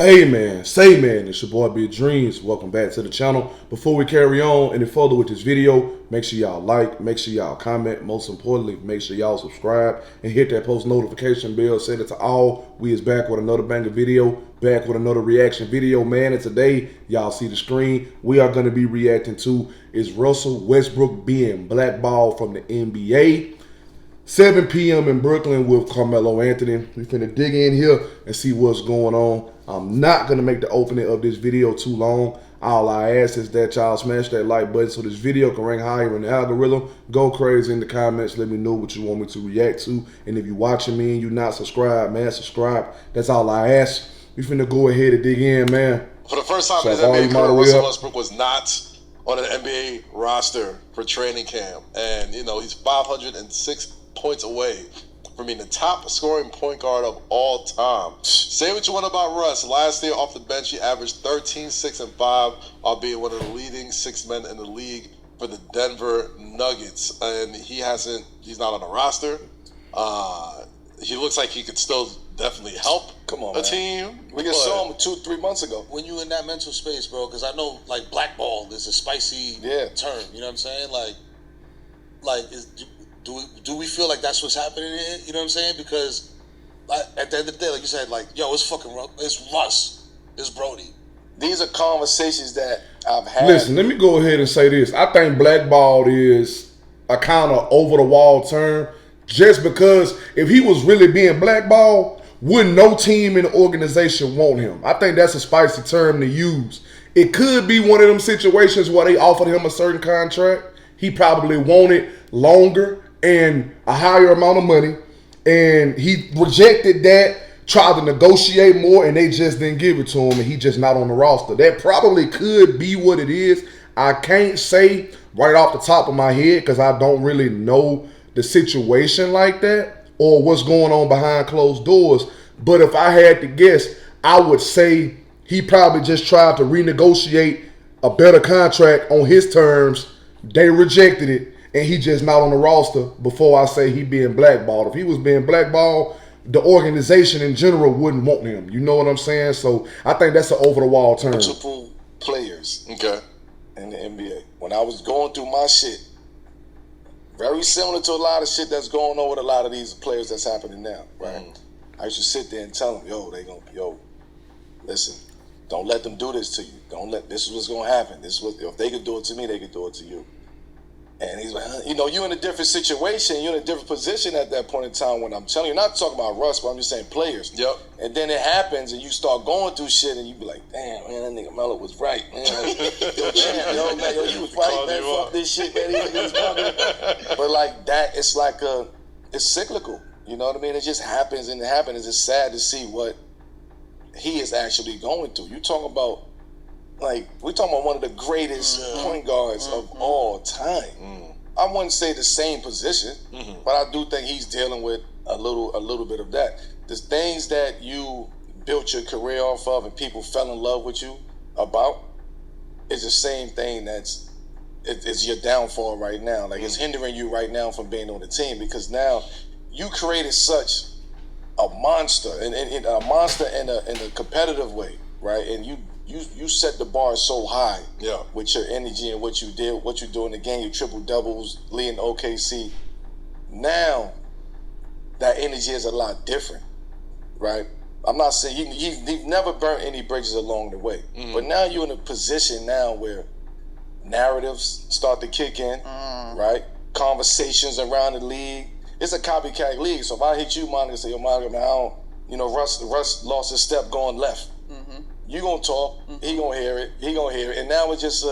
Hey man, say man, it's your boy Big Dreams. Welcome back to the channel. Before we carry on any further with this video, make sure y'all like, make sure y'all comment, most importantly, make sure y'all subscribe and hit that post notification bell. Send it to all. We is back with another banger video, back with another reaction video, man. And today, y'all see the screen, we are going to be reacting to is Russell Westbrook being blackballed from the NBA. 7 p.m. in Brooklyn with Carmelo Anthony. We finna dig in here and see what's going on. I'm not gonna make the opening of this video too long. All I ask is that y'all smash that like button so this video can rank higher in the algorithm. Go crazy in the comments. Let me know what you want me to react to. And if you're watching me and you're not subscribed, man, subscribe. That's all I ask. We finna go ahead and dig in, man. For the first time in his NBA career, Russell Westbrook was not on an NBA roster for training camp. And, you know, he's 506 points away from being the top scoring point guard of all time. Say what you want about Russ. Last year off the bench, he averaged 13, 6, and 5, albeit one of the leading 6 men in the league for the Denver Nuggets. And he's not on the roster. He looks like he could still definitely help a team. We just saw him 2-3 months ago. When you in that mental space, bro, because I know, like, blackballed is a spicy term. You know what I'm saying? Do we feel like that's what's happening here? You know what I'm saying? Because at the end of the day, like you said, like, yo, it's Russ. It's Brody. These are conversations that I've had. Listen, let me go ahead and say this. I think blackballed is a kind of over-the-wall term just because if he was really being blackballed, wouldn't no team in the organization want him? I think that's a spicy term to use. It could be one of them situations where they offered him a certain contract. He probably wanted longer and a higher amount of money, and he rejected that, tried to negotiate more, and they just didn't give it to him, and he just not on the roster. That probably could be what it is. I can't say right off the top of my head because I don't really know the situation like that or what's going on behind closed doors. But if I had to guess, I would say he probably just tried to renegotiate a better contract on his terms. They rejected it, and he just not on the roster before I say he being blackballed. If he was being blackballed, the organization in general wouldn't want him. You know what I'm saying? So I think that's an over-the-wall term. Multiple players in the NBA. When I was going through my shit, very similar to a lot of shit that's going on with a lot of these players that's happening now, right? I used to sit there and tell them, listen, don't let them do this to you. This is what's going to happen. If they could do it to me, they could do it to you. And he's like, you're in a different situation. You're in a different position at that point in time when I'm telling you. Not talking about Russ, but I'm just saying players. Yep. And then it happens and you start going through shit and you be like, damn, man, that nigga Melo was right, man. You was right, man. Fuck this shit, man. He was right. But like that, it's cyclical. You know what I mean? It just happens and it happens. It's just sad to see what he is actually going through. You talking about, we're talking about one of the greatest point guards of all time. I wouldn't say the same position, but I do think he's dealing with a little bit of that. The things that you built your career off of and people fell in love with you about is the same thing it's your downfall right now. Like it's hindering you right now from being on the team because now you created such a monster and a monster in a competitive way, right? And you set the bar so high with your energy and what you did, what you do in the game, your triple doubles, leading OKC. Now that energy is a lot different, right? I'm not saying you've never burnt any bridges along the way, but now you're in a position now where narratives start to kick in, right? Conversations around the league. It's a copycat league. So if I hit you, Monica, say, yo, Monica, man, Russ lost his step going left. You gonna talk, he gonna hear it, and now it's just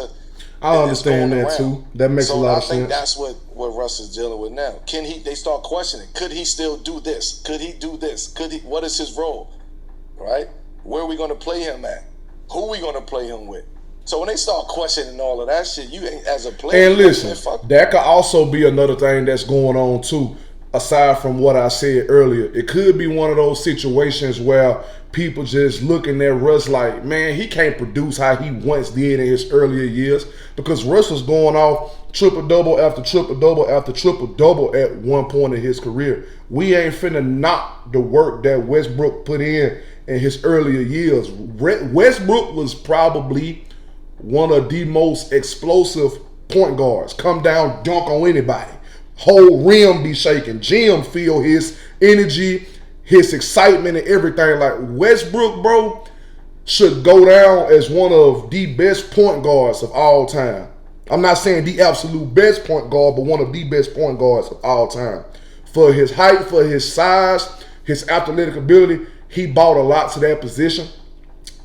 I understand that too. That makes a lot of sense. So I think that's what Russ is dealing with now. They start questioning, could he still do this? Could he do this? What is his role? Right? Where are we gonna play him at? Who are we gonna play him with? So when they start questioning all of that shit, you as a player. And listen, that could also be another thing that's going on too. aside from what I said earlier, it could be one of those situations where people just looking at Russ like, man, he can't produce how he once did in his earlier years, because Russ was going off triple-double after triple-double after triple-double at one point in his career. We ain't finna knock the work that Westbrook put in his earlier years. Westbrook was probably one of the most explosive point guards. Come down, dunk on anybody. Whole rim be shaking. Jim feel his energy, his excitement, and everything. Like, Westbrook, bro, should go down as one of the best point guards of all time. I'm not saying the absolute best point guard, but one of the best point guards of all time. For his height, for his size, his athletic ability, he brought a lot to that position.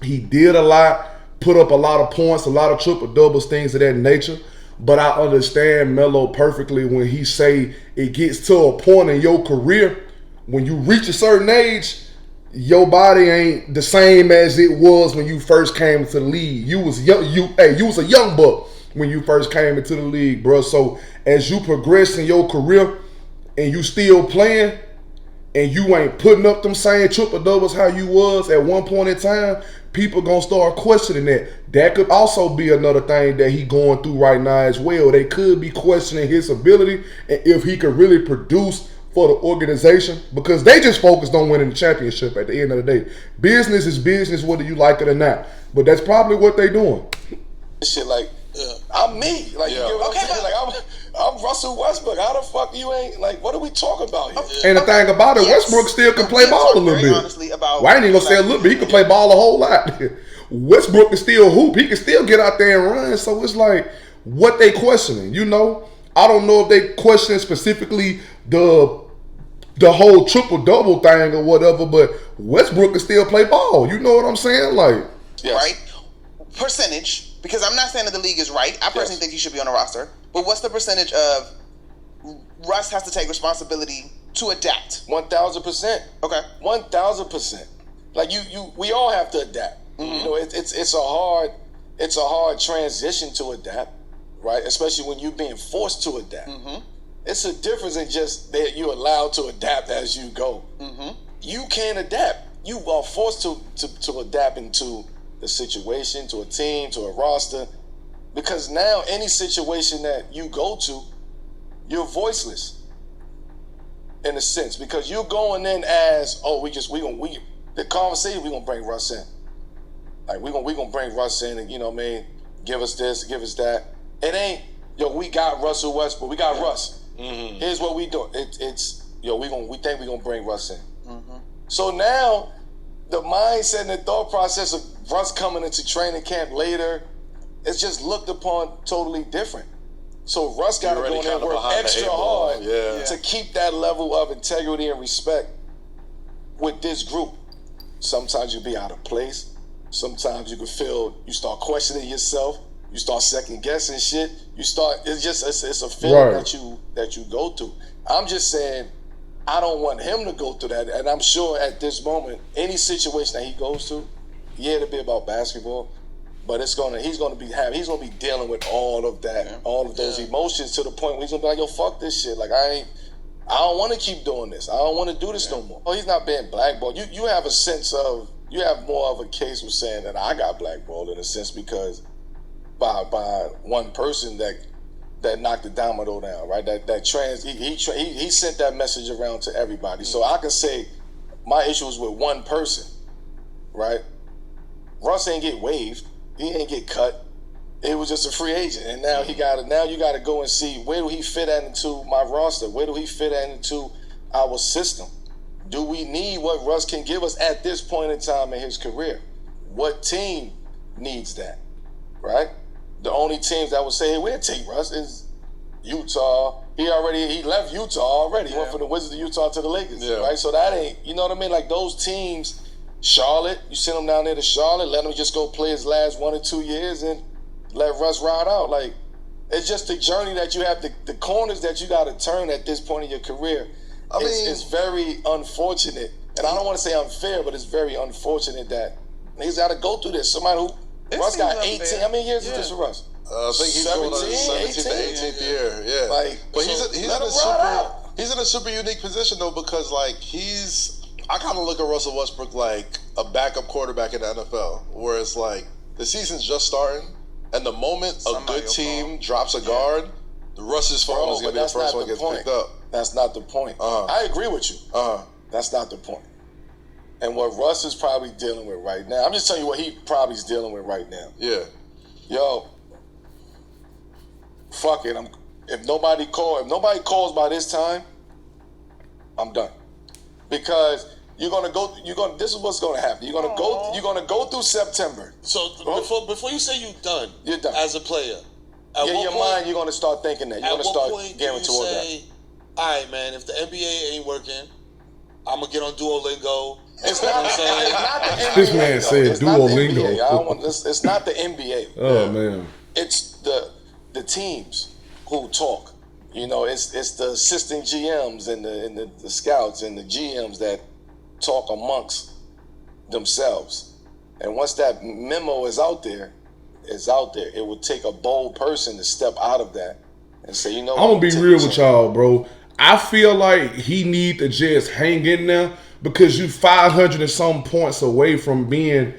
He did a lot, put up a lot of points, a lot of triple-doubles, things of that nature. But I understand Melo perfectly when he say it gets to a point in your career when you reach a certain age, your body ain't the same as it was when you first came into the league. You was young, you was a young buck when you first came into the league, bro. So as you progress in your career and you still playing and you ain't putting up them same triple-doubles how you was at one point in time, people gonna start questioning that. That could also be another thing that he going through right now as well. They could be questioning his ability and if he could really produce for the organization, because they just focused on winning the championship at the end of the day. Business is business, whether you like it or not. But that's probably what they doing. Shit, like, I'm me. Like, you get what I'm saying? Like, I'm Russell Westbrook. How the fuck you ain't, like, what are we talking about here? And the thing about it, Westbrook still can play ball a little bit. Honestly, about I ain't even gonna say a little bit. He can play ball a whole lot. Westbrook can still hoop. He can still get out there and run. So it's like, what they questioning? You know, I don't know if they questioning specifically the whole triple-double thing or whatever, but Westbrook can still play ball. You know what I'm saying? Like, right? Percentage, because I'm not saying that the league is right. I personally think he should be on a roster. But what's the percentage of Russ has to take responsibility to adapt? 1,000%. Okay. 1,000%. Like, we all have to adapt. Mm-hmm. You know, it's a hard transition to adapt, right? Especially when you're being forced to adapt. Mm-hmm. It's a difference in just that you're allowed to adapt as you go. Mm-hmm. You can't adapt. You are forced to adapt into the situation, to a team, to a roster, because now any situation that you go to, you're voiceless in a sense, because you're going in as, the conversation, we're gonna bring Russ in. Like, we're gonna bring Russ in and, you know what I mean, give us this, give us that. It ain't, we got Russell Westbrook, we got Russ. Mm-hmm. Here's what we do. We think we're gonna bring Russ in. Mm-hmm. So now the mindset and the thought process of Russ coming into training camp later, it's just looked upon totally different. So Russ got to go in and work extra hard to keep that level of integrity and respect with this group. Sometimes you'll be out of place. Sometimes you can feel, you start questioning yourself. You start second guessing shit. It's a feeling that you go through. I'm just saying, I don't want him to go through that. And I'm sure at this moment, any situation that he goes to, it'll be about basketball, but he's gonna be dealing with all of that, all of those emotions, to the point where he's gonna be like, yo, fuck this shit. Like, I don't want to keep doing this. I don't want to do this no more. Oh, he's not being blackballed. You have a sense of, you have more of a case of saying that I got blackballed in a sense, because by one person that knocked the domino down, right? He sent that message around to everybody. So I can say my issue was with one person, right? Russ ain't get waived. He ain't get cut. It was just a free agent, and now you got to go and see, where do he fit into my roster? Where do he fit into our system? Do we need what Russ can give us at this point in time in his career? What team needs that, right? The only teams that would say, hey, we'll take Russ is Utah. He left Utah already. He went from the Wizards of Utah to the Lakers, right? So that ain't, you know what I mean? Like, those teams, Charlotte, you send him down there to Charlotte, let him just go play his last 1 or 2 years and let Russ ride out. Like, it's just the journey that you have, the corners that you got to turn at this point in your career. It's very unfortunate. And I don't want to say unfair, but it's very unfortunate that he's got to go through this. Somebody who, Russ got 18. Unfair. How many years is this for Russ? I think he's 17th to 18th year. Yeah. Like, but so he's let in a him ride out. He's in a super unique position though because like I kind of look at Russell Westbrook like a backup quarterback in the NFL, where it's like the season's just starting, and the moment a good team drops a guard, Russ's phone is going to be the first one that gets picked up. That's not the point. I agree with you. That's not the point. And what Russ is probably dealing with right now, I'm just telling you what he probably is dealing with right now. Yeah. Yo, fuck it. If nobody calls by this time, I'm done. Because this is what's gonna happen. You're gonna go through September. So before you say you're done as a player, in your mind you're gonna start thinking that. You're gonna start getting towards that. All right, man, if the NBA ain't working, I'm gonna get on Duolingo. It's not the NBA. This man said Duolingo. It's not the NBA. Oh man. It's the teams who talk. You know, it's the assistant GMs and the scouts and the GMs that talk amongst themselves. And once that memo is out there. It would take a bold person to step out of that and say, you know, I'm gonna be real with y'all, bro. I feel like he need to just hang in there because you 500 and some points away from being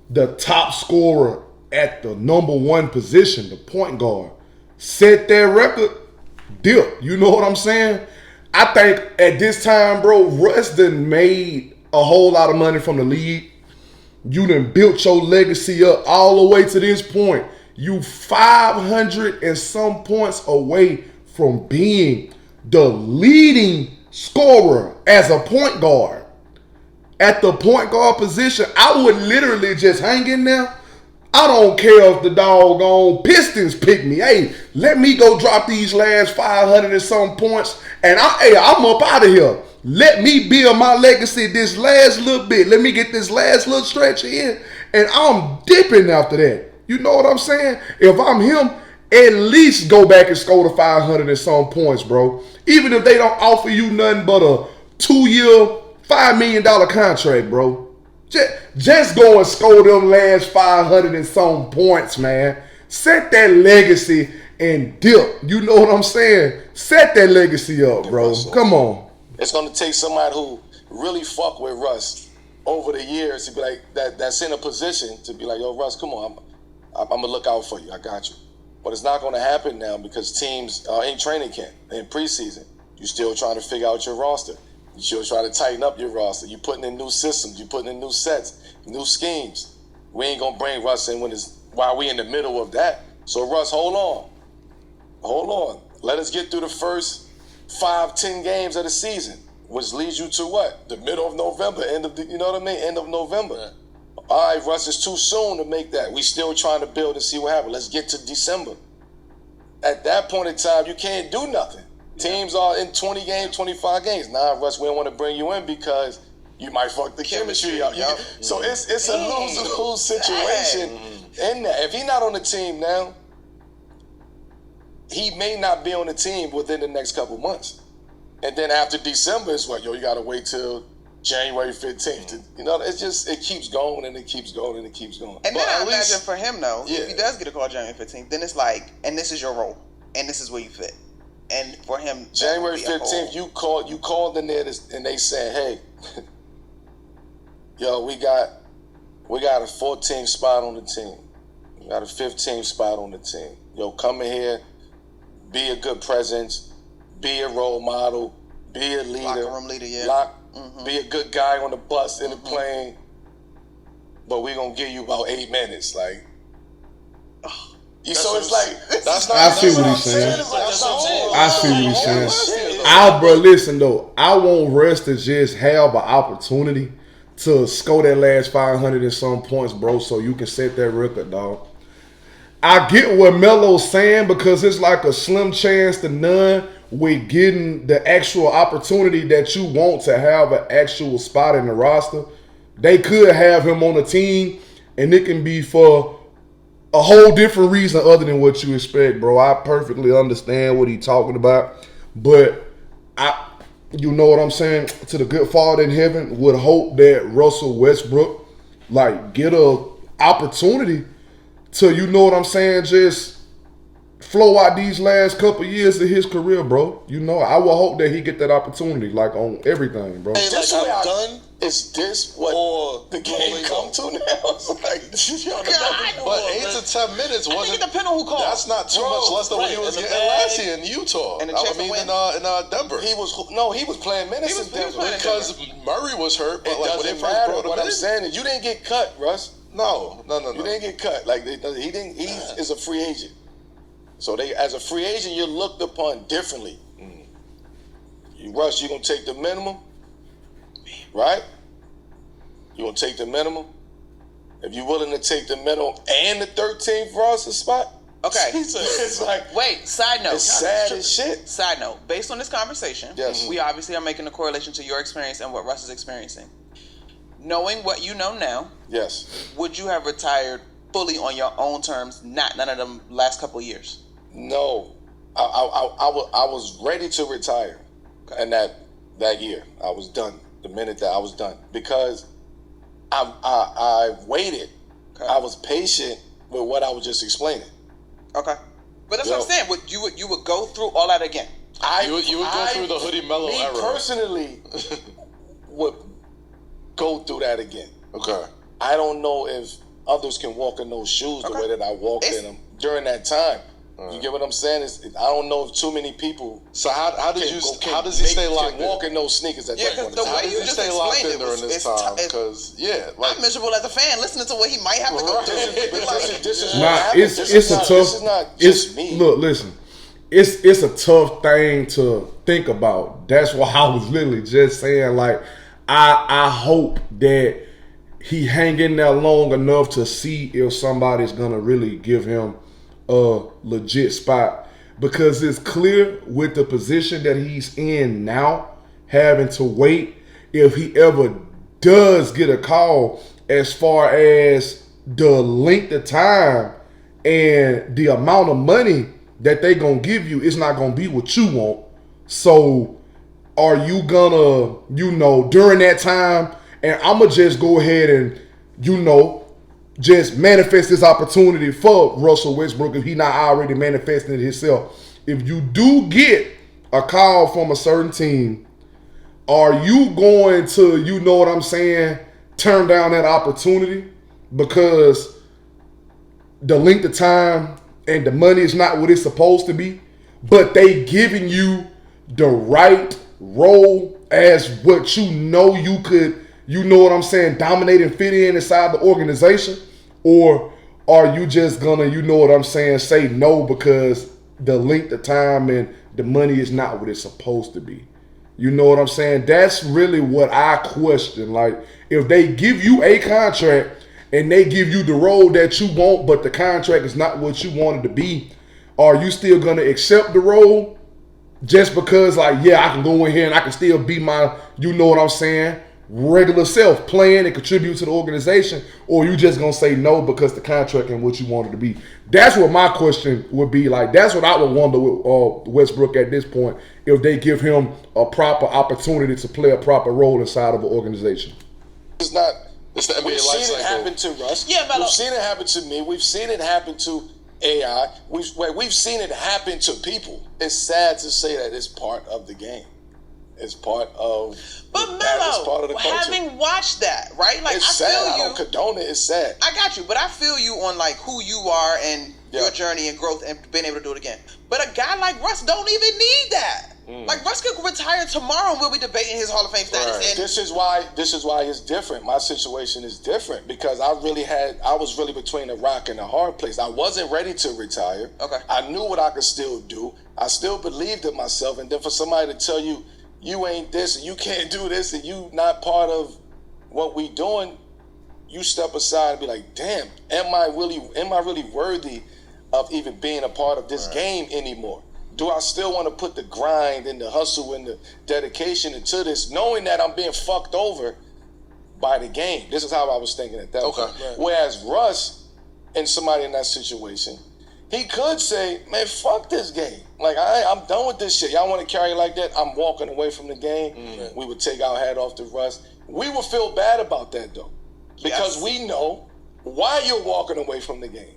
the top scorer at the number one position, the point guard. Set that record, dip. You know what I'm saying? I think at this time, bro, Russ done made a whole lot of money from the league. You done built your legacy up all the way to this point. You 500 and some points away from being the leading scorer as a point guard. At the point guard position, I would literally just hang in there. I don't care if the doggone Pistons pick me. Hey, let me go drop these last 500 and some points, and I'm up out of here. Let me build my legacy this last little bit. Let me get this last little stretch in, and I'm dipping after that. You know what I'm saying? If I'm him, at least go back and score the 500 and some points, bro. Even if they don't offer you nothing but a 2-year, $5 million contract, bro. Just go and score them last 500 and some points, man. Set that legacy and dip. You know what I'm saying? Set that legacy up, bro. Come on. It's going to take somebody who really fuck with Russ over the years to be like, that's in a position to be like, yo, Russ, come on. I'm going to look out for you. I got you. But it's not going to happen now because teams in training camp, in preseason, you're still trying to figure out your roster. You're still trying to tighten up your roster. You're putting in new systems. You're putting in new sets, new schemes. We ain't going to bring Russ in while we in the middle of that. So, Russ, hold on. Hold on. Let us get through the first 5-10 games of the season, which leads you to what? The middle of November, you know what I mean? End of November. Yeah. All right, Russ, it's too soon to make that. We still trying to build and see what happens. Let's get to December. At that point in time, you can't do nothing. Teams are in 20 games, 25 games. Nah, Russ, we don't want to bring you in because you might fuck the chemistry up. So it's a lose-lose situation in that. If he's not on the team now, he may not be on the team within the next couple months. And then after December is what, you got to wait till January 15th. It keeps going and it keeps going and it keeps going. And then I imagine for him, though, if he does get a call January 15th, then it's like, and this is your role, and this is where you fit. And for him, January 15th, you called in there and they said, hey, yo, we got a 14th spot on the team. We got a 15th spot on the team. Yo, come in here. Be a good presence, be a role model, be a leader. Locker room leader, yeah. Be a good guy on the bus, in the plane. But we're going to give you about 8 minutes. Like, so it's like, that's not I see what he's saying. I see what he's saying. Bro, listen, though. I want Russ to just have an opportunity to score that last 500 and some points, bro, so you can set that record, dog. I get what Melo's saying because it's like a slim chance to none with getting the actual opportunity that you want to have an actual spot in the roster. They could have him on the team, and it can be for a whole different reason other than what you expect, bro. I perfectly understand what he's talking about, but you know what I'm saying? To the good Father in heaven, would hope that Russell Westbrook get a opportunity to, you know what I'm saying, just flow out these last couple years of his career, bro. You know, I will hope that he get that opportunity, like on everything, bro. Hey, like I'm done. Is this what the game come to now? It's like, but 8 to 10 minutes wasn't. I think it depends on who called. That's not too much less than what he was getting last year in Utah. And in Denver. He was playing minutes in Denver because Murray was hurt. But it like doesn't matter. What I'm saying is, you didn't get cut, Russ. No. You didn't get cut. Like he didn't. He is a free agent. So as a free agent, you're looked upon differently. Russ, you gonna take the minimum, right? You gonna take the minimum? If you're willing to take the minimum and the 13th roster spot, okay. It's like, wait. Side note. It's sad as shit. Side note. Based on this conversation, yes, we obviously are making a correlation to your experience and what Russ is experiencing. Knowing what you know now, yes, would you have retired fully on your own terms? None of them last couple of years. No, I was ready to retire, and that year I was done. The minute that I was done, because I waited. Okay. I was patient with what I was just explaining. Okay, but that's what I'm saying. You would go through all that again? You would go through the Hoodie Mellow era. Me personally would go through that again. Okay. I don't know if others can walk in those shoes the way that I walked in them during that time. You get what I'm saying? I don't know if too many people. So how does he stay locked in? Walk in those sneakers at that point. The way you just stay locked in explained during this time? Because I'm miserable as a fan listening to what he might have to go through. It's a tough. This is not just me. Look, listen. It's a tough thing to think about. That's why I was literally just saying, like, I hope that he hang in there long enough to see if somebody's gonna really give him a legit spot, because it's clear with the position that he's in now, having to wait if he ever does get a call, as far as the length of time and the amount of money that they gonna give you, it's not gonna be what you want. So are you gonna, during that time, and I'ma just go ahead and, just manifest this opportunity for Russell Westbrook if he not already manifesting it himself. If you do get a call from a certain team, are you going to, turn down that opportunity because the length of time and the money is not what it's supposed to be, but they giving you the right role as what you could, dominate and fit in inside the organization? Or are you just gonna, say no because the length of time and the money is not what it's supposed to be? You know what I'm saying? That's really what I question. Like, if they give you a contract and they give you the role that you want, but the contract is not what you want it to be, are you still gonna accept the role just because, I can go in here and I can still be my, regular self, playing and contribute to the organization? Or you just gonna say no because the contract and what you want it to be? That's what my question would be. Like, that's what I would wonder with Westbrook at this point, if they give him a proper opportunity to play a proper role inside of an organization. It's not. It's the NBA We've life seen it cycle. happen to Russ. We've seen it happen to me. We've seen it happen to AI. We've seen it happen to people. It's sad to say that it's part of the game. It's part of. But it's part of the culture. having watched that, right? Like, it's I sad. feel you. I don't condone it. It's sad. I got you, but I feel you on who you are and your journey and growth and being able to do it again. But a guy like Russ don't even need that. Like, Russ could retire tomorrow and we'll be debating his Hall of Fame status. Right. And This is why it's different. My situation is different because I was really between a rock and a hard place. I wasn't ready to retire. Okay. I knew what I could still do. I still believed in myself. And then for somebody to tell you, you ain't this and you can't do this and you not part of what we doing, you step aside and be like, damn, am I really worthy of even being a part of this game anymore? Do I still want to put the grind and the hustle and the dedication into this, knowing that I'm being fucked over by the game? This is how I was thinking at that point. Right. Whereas Russ and somebody in that situation, he could say, man, fuck this game. Like, I'm done with this shit. Y'all want to carry it like that? I'm walking away from the game. We would take our hat off to Russ. We would feel bad about that, though, because we know why you're walking away from the game.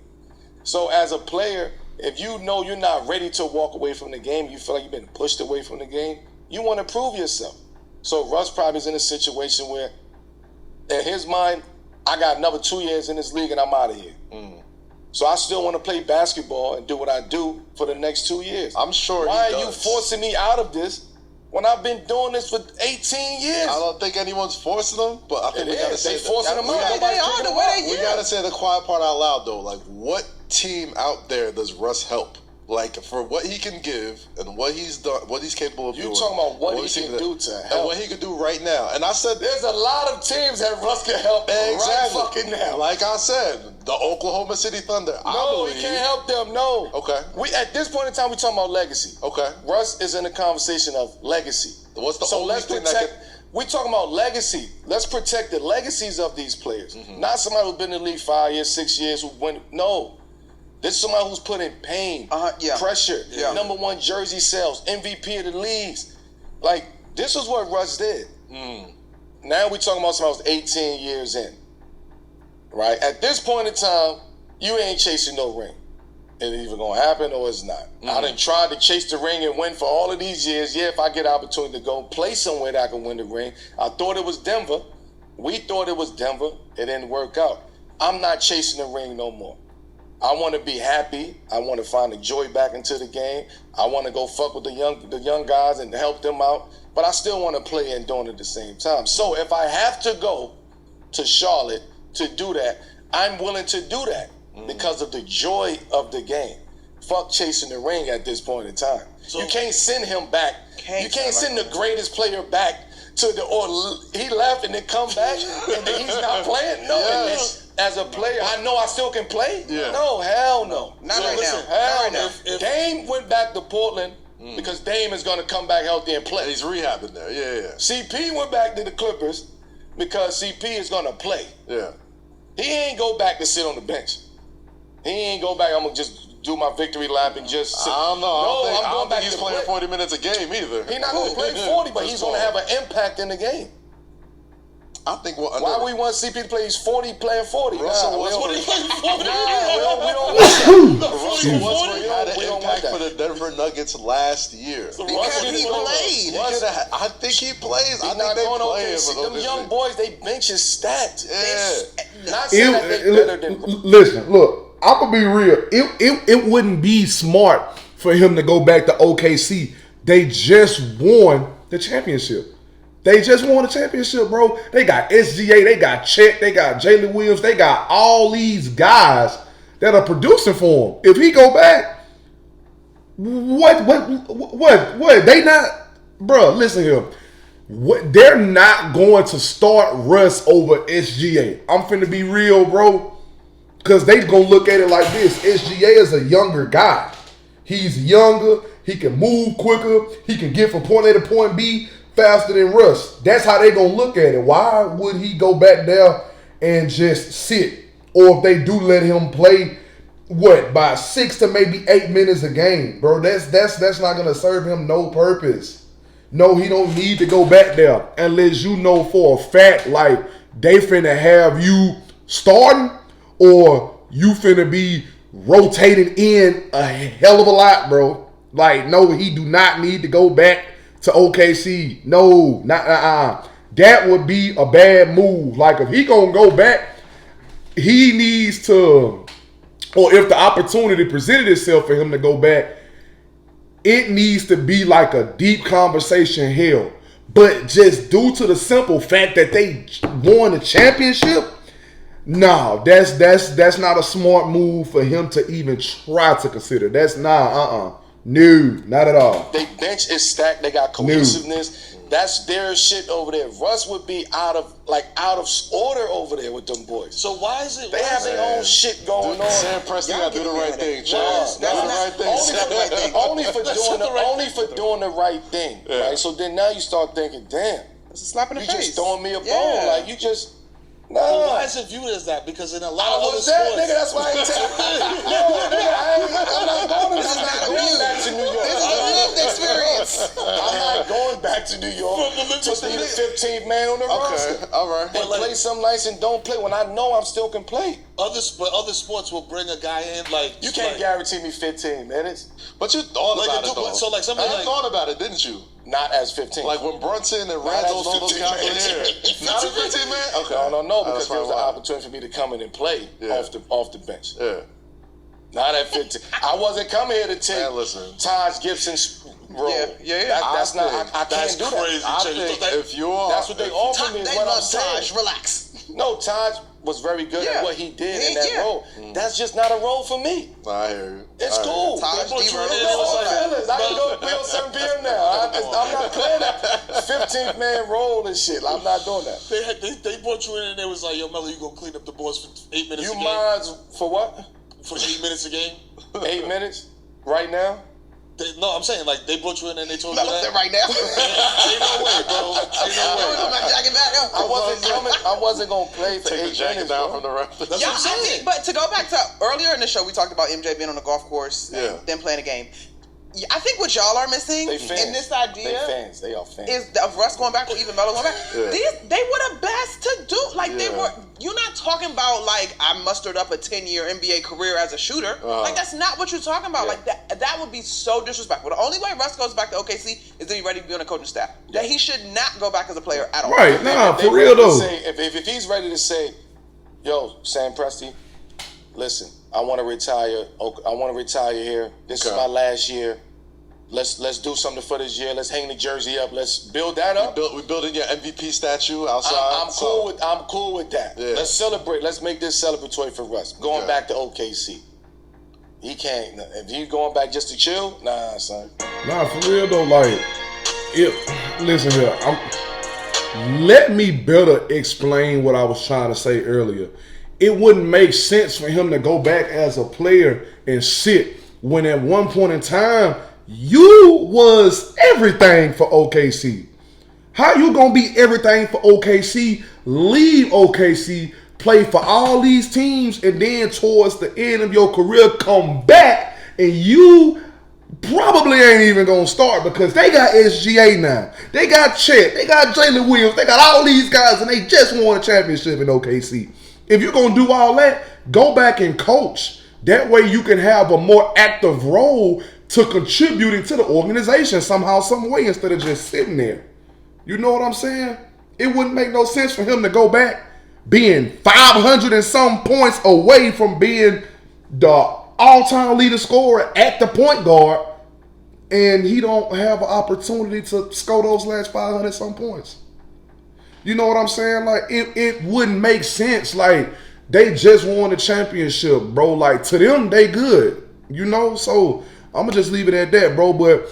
So as a player, if you know you're not ready to walk away from the game, you feel like you've been pushed away from the game, you want to prove yourself. So Russ probably is in a situation where, in his mind, I got another 2 years in this league and I'm out of here. So I still want to play basketball and do what I do for the next 2 years. I'm sure Why he are you does. forcing me out of this when I've been doing this for 18 years? I don't think anyone's forcing them, but I think we gotta say they forcing them out. They are the way we gotta say the quiet part out loud though. Like, what team out there does Russ help? Like, for what he can give and what he's done, what he's capable of doing. You talking about what he can do to help. and what he can do right now. And I said, There's a lot of teams that Russ can help right fucking now. Like I said, the Oklahoma City Thunder. No, he can't help them. No. Okay. We at this point in time, we talking about legacy. Okay. Russ is in the conversation of legacy. What's the so only let's thing protect. that We're talking about legacy. Let's protect the legacies of these players. Not somebody who's been in the league 5 years, 6 years, who went. No. This is somebody who's put in pain, pressure, number one jersey sales, MVP of the leagues. Like, this is what Russ did. Now we're talking about somebody who's 18 years in. Right? At this point in time, you ain't chasing no ring. It's either going to happen or it's not. I done tried to chase the ring and win for all of these years. Yeah, if I get an opportunity to go play somewhere that I can win the ring. I thought it was Denver. We thought it was Denver. It didn't work out. I'm not chasing the ring no more. I want to be happy. I want to find the joy back into the game. I want to go fuck with the young guys and help them out. But I still want to play and do it at the same time. So if I have to go to Charlotte to do that, I'm willing to do that because of the joy of the game. Fuck chasing the ring at this point in time. So you can't send him back. You can't send the greatest player back to the, or he left and then come back and then he's not playing. No, as a player, I know I still can play. No, hell no. Not right now. Hell no. If Dame went back to Portland because Dame is going to come back healthy and play. he's rehabbing there. Yeah. CP went back to the Clippers because CP is going to play. Yeah. He ain't go back to sit on the bench. He ain't go back, I'm going to just do my victory lap and just sit. I don't know. No, I don't think he's playing 40 minutes a game either. He's not going to play 40, but he's going to have an impact in the game. I think why we want CP to play? He's 40 playing 40. Russell Westbrook. We don't want that. Russell Westbrook had an We don't want impact that. for the Denver Nuggets last year. Because he played. I think he plays. I He's think not they going play OKC. him. Them young boys, they bench is stacked. Yeah. Not saying that they better than. Listen, look, I'm gonna be real. It wouldn't be smart for him to go back to OKC. They just won the championship. They just won the championship, bro. They got SGA, they got Chet, they got Jalen Williams, they got all these guys that are producing for him. If he go back, what? They not, bro. Listen here. They're not going to start Russ over SGA. I'm finna be real, bro. Because they gonna look at it like this. SGA is a younger guy. He's younger. He can move quicker. He can get from point A to point B faster than Russ. That's how they gonna look at it. Why would he go back there and just sit? Or if they do let him play, by 6 to maybe 8 minutes a game, bro? That's not gonna serve him no purpose. No, he don't need to go back there unless you know for a fact like they finna have you starting or you finna be rotated in a hell of a lot, bro. Like, no, he do not need to go back to OKC. No, not That would be a bad move. Like, if he gonna go back, he needs to, or if the opportunity presented itself for him to go back, it needs to be like a deep conversation held. But just due to the simple fact that they won the championship, no, that's not a smart move for him to even try to consider. That's not, no, not at all. They bench is stacked. They got cohesiveness. That's their shit over there. Russ would be out of order over there with them boys. So why is it? They have their own shit going on. Sam Preston got to do the right thing, Charles. Only for doing the right thing, right? So then now you start thinking, damn, It's a slap in the you face. just throwing me a bone. Like, you just, Nah. But why is it viewed as that? Because in a lot of other was that, sports, nigga. That's why I ain't I'm not going back to New York. This is a lived experience. I'm not going back to New York to be the 15th man on the roster. Okay, all right. And play some nights and don't play when I know I'm still can play. But other sports will bring a guy in like You can't guarantee me 15 minutes. But you thought Like about they it, do- though. so, like, somebody you like- thought about it, didn't you? Not as 15. Like when Brunson and Randall and all those 15 guys were man. there. Not a 15 man? Okay. No, because there was an why. opportunity for me to come in and play Yeah. off the bench. Yeah. Not at 15. I wasn't coming here to take Man, listen. Taj Gibson's role. Yeah. That's not. I That's can't do crazy. that. I think if you are... That's what they offer me. Is They what I'm love saying. Taj. Relax. No, Taj was very good Yeah. at what he did in that Yeah. role. That's just not a role for me. I hear you. It's I hear cool. you. Taj, They put you D-Vernon, in there, all it's that. Fellas, I can go play on 7 p.m. now. I'm not playing that 15th man role and shit. I'm not doing that. They brought you in and they was like, yo, Melo, you gonna clean up the boards for 8 minutes You a game? minds for what? For 8 minutes a game? 8 minutes? Right now? No, I'm saying like they brought you in and they told you Melo that. said right now. Ain't no way, bro. Ain't no way. Put my jacket back up. I wasn't gonna play for Take 8 the jacket minutes, down bro. from the ref. That's Yeah, what I'm I saying. think, but to go back to earlier in the show, we talked about MJ being on the golf course Yeah. and then playing a game. Yeah, I think what y'all are missing They fans. in this idea They fans. They are fans. is of Russ going back or even Melo going back. Yeah. They were the best to do. Like they Yeah. were. You're not talking about like I mustered up a 10-year NBA career as a shooter. Like that's not what you're talking about. Yeah. Like that would be so disrespectful. The only way Russ goes back to OKC is that he's ready to be on the coaching staff. That he should not go back as a player at all. Right, nah, If they for real ready to though. say- if he's ready to say, yo, Sam Presti, listen, I want to retire. I want to retire here. This is Okay. my last year. Let's do something for this year. Let's hang the jersey up. Let's build that up. We building your MVP statue outside. I'm cool with that. Yeah. Let's celebrate. Let's make this celebratory for Russ. Going Okay. back to OKC. He can't. If he's going back just to chill, nah, son. Nah, for real though, like, listen here, let me better explain what I was trying to say earlier. It wouldn't make sense for him to go back as a player and sit when at one point in time, you was everything for OKC. How you gonna be everything for OKC, leave OKC, play for all these teams, and then towards the end of your career come back and you probably ain't even gonna start because they got SGA now. They got Chet, they got Jalen Williams, they got all these guys and they just won a championship in OKC. If you're gonna do all that, go back and coach. That way you can have a more active role to contributing to the organization somehow, some way, instead of just sitting there. You know what I'm saying? It wouldn't make no sense for him to go back being 500 and some points away from being the all-time leader scorer at the point guard, and he don't have an opportunity to score those last 500 some points. You know what I'm saying? Like, it wouldn't make sense. Like, they just won the championship, bro. Like, to them, they good. You know? So, I'm going to just leave it at that, bro. But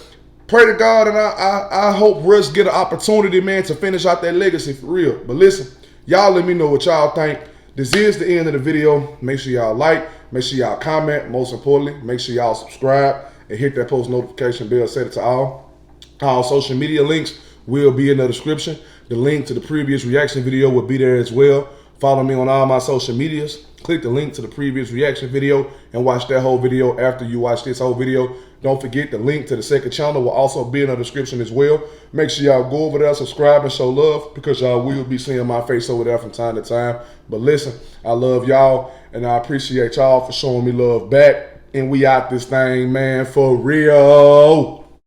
pray to God, and I hope Russ get an opportunity, man, to finish out that legacy for real. But listen, y'all let me know what y'all think. This is the end of the video. Make sure y'all like. Make sure y'all comment. Most importantly, make sure y'all subscribe and hit that post notification bell. Set it to all. Our social media links will be in the description. The link to the previous reaction video will be there as well. Follow me on all my social medias. Click the link to the previous reaction video and watch that whole video after you watch this whole video. Don't forget the link to the second channel will also be in the description as well. Make sure y'all go over there, subscribe, and show love because y'all will be seeing my face over there from time to time. But listen, I love y'all and I appreciate y'all for showing me love back. And we out this thing, man, for real.